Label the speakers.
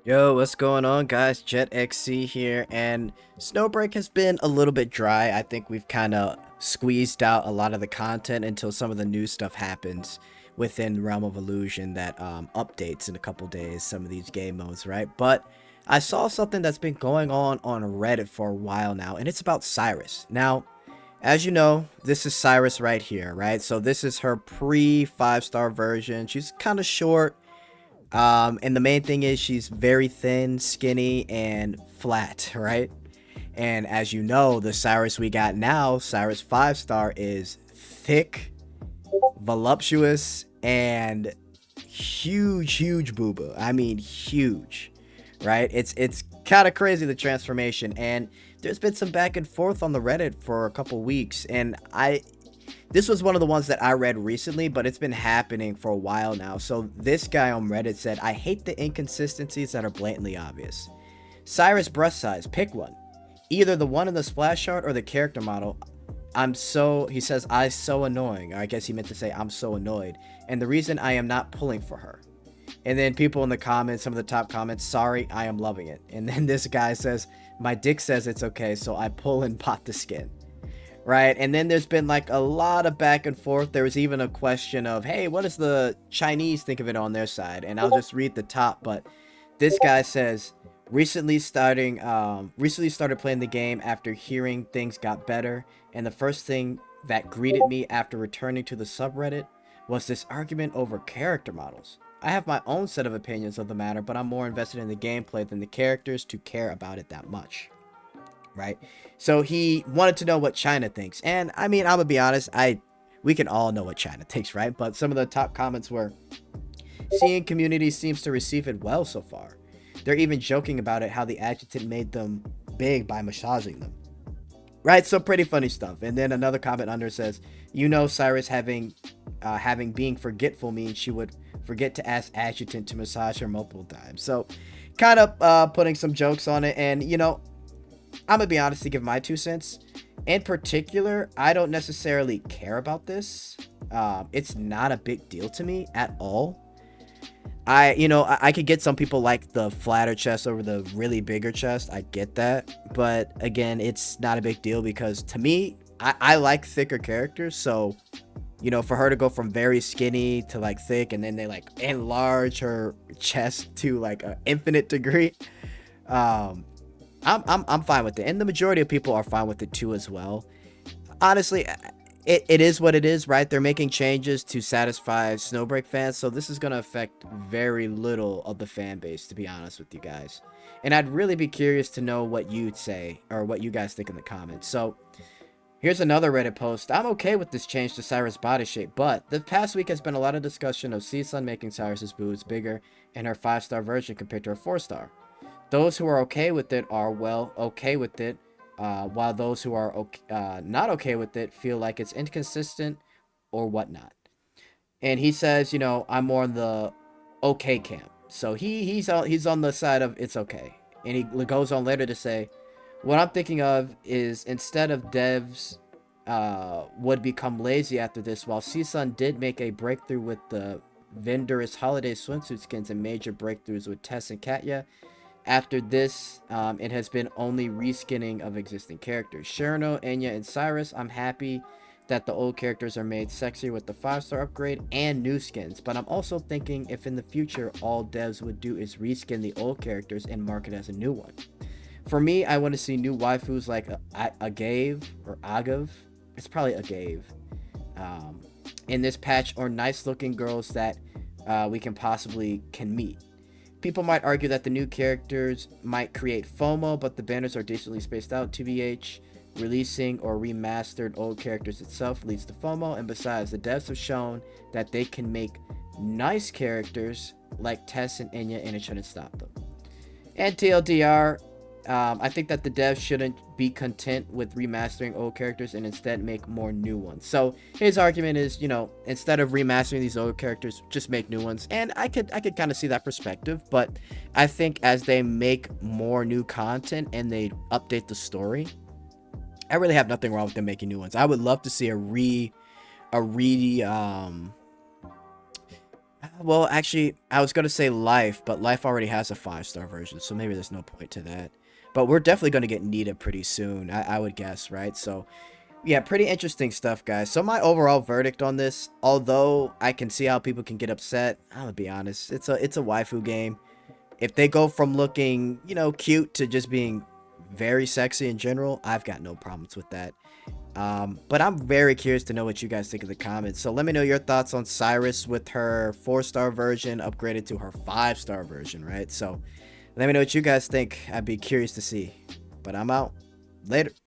Speaker 1: Yo, what's going on, guys? Jet XC here, and Snowbreak has been a little bit dry. I think we've kind of squeezed out a lot of the content until some of the new stuff happens within Realm of Illusion that updates in a couple days, some of these game modes, right? But I saw something that's been going on Reddit for a while now, and it's about Cyrus. Now, as you know, this is Cyrus right here, right? So this is her pre 5-star version. She's kind of short. And the main thing is she's very thin, skinny, and flat, right? And as you know, the Cyrus we got now, Cyrus 5-star, is thick, voluptuous, and huge booba. I mean, huge, right? It's kind of crazy, the transformation, and there's been some back and forth on the Reddit for a couple weeks, and this was one of the ones that I read recently, but it's been happening for a while now. So this guy on Reddit said, I hate the inconsistencies that are blatantly obvious. Cyrus breast size, pick one. Either the one in the splash art or the character model. He says, I so annoying. Or I guess he meant to say, I'm so annoyed. And the reason I am not pulling for her. And then people in the comments, some of the top comments, sorry, I am loving it. And then this guy says, my dick says it's okay, so I pull and pot the skin. Right, and then there's been like a lot of back and forth. There was even a question of, hey, what does the Chinese think of it on their side? And I'll just read the top. But this guy says, recently started playing the game after hearing things got better, and the first thing that greeted me after returning to the subreddit was this argument over character models. I have my own set of opinions of the matter, but I'm more invested in the gameplay than the characters to care about it that much. Right? So he wanted to know what China thinks. And I mean, I'm gonna be honest, we can all know what China thinks, right? But some of the top comments were, seeing community seems to receive it well so far. They're even joking about it, how the adjutant made them big by massaging them. Right? So pretty funny stuff. And then another comment under says, Cyrus having being forgetful means she would forget to ask adjutant to massage her multiple times. So kind of putting some jokes on it. And I'm gonna be honest, to give my 2 cents. In particular, I don't necessarily care about this. It's not a big deal to me at all. I could get some people like the flatter chest over the really bigger chest. I get that, but again, it's not a big deal because to me, I like thicker characters. So, for her to go from very skinny to like thick, and then they like enlarge her chest to like an infinite degree. I'm fine with it, and the majority of people are fine with it too as well. Honestly, it is what it is, right? They're making changes to satisfy Snowbreak fans, so this is gonna affect very little of the fan base, to be honest with you guys. And I'd really be curious to know what you'd say or what you guys think in the comments. So here's another Reddit post. I'm okay with this change to Cyrus' body shape, but the past week has been a lot of discussion of Seasun making Cyrus' boobs bigger in her 5-star version compared to her 4-star. Those who are okay with it are, well, okay with it, while those who are not okay with it feel like it's inconsistent or whatnot. And he says, I'm more in the okay camp. So he's on the side of it's okay. And he goes on later to say, what I'm thinking of is instead of devs would become lazy after this, while CSUN did make a breakthrough with the Vendor's holiday swimsuit skins and major breakthroughs with Tess and Katya. After this, it has been only reskinning of existing characters. Shirano, Enya, and Cyrus, I'm happy that the old characters are made sexier with the 5-star upgrade and new skins, but I'm also thinking if in the future all devs would do is reskin the old characters and market as a new one. For me, I want to see new waifus like Agave or Agav. It's probably Agave. In this patch, or nice looking girls that we can meet. People might argue that the new characters might create FOMO, but the banners are decently spaced out. TBH, releasing or remastered old characters itself leads to FOMO, and besides, the devs have shown that they can make nice characters like Tess and Enya, and it shouldn't stop them. And TLDR, I think that the devs shouldn't be content with remastering old characters and instead make more new ones. So his argument is, instead of remastering these old characters, just make new ones. And I could kind of see that perspective, but I think as they make more new content and they update the story, I really have nothing wrong with them making new ones. I would love to see a Well, actually, I was gonna say Life, but Life already has a 5-star version, so maybe there's no point to that. But we're definitely gonna get Nita pretty soon, I would guess, right? So yeah, pretty interesting stuff, guys. So my overall verdict on this, although I can see how people can get upset, I'm gonna be honest, it's a waifu game. If they go from looking, cute to just being very sexy in general, I've got no problems with that. But I'm very curious to know what you guys think in the comments. So let me know your thoughts on Cyrus with her 4-star version upgraded to her 5-star version, right? So let me know what you guys think. I'd be curious to see. But I'm out. Later.